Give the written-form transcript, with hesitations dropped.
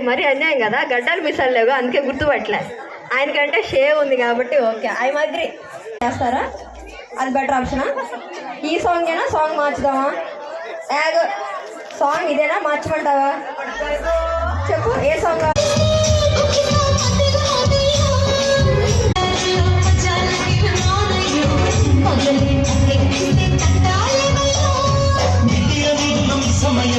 మరీ అన్యాయం కదా, గడ్డలు మిసాలు లేవు అందుకే గుర్తుపట్టలే. ఆయనకంటే షేవ్ ఉంది కాబట్టి ఓకే, ఐ అగ్రీ. చేస్తారా? అది బెటర్ ఆప్షనా? ఈ సాంగేనా? సాంగ్ మార్చుదామా? సాంగ్ ఇదేనా, మార్చమంటావా? చెప్పు ఏ సాంగ్? సమయ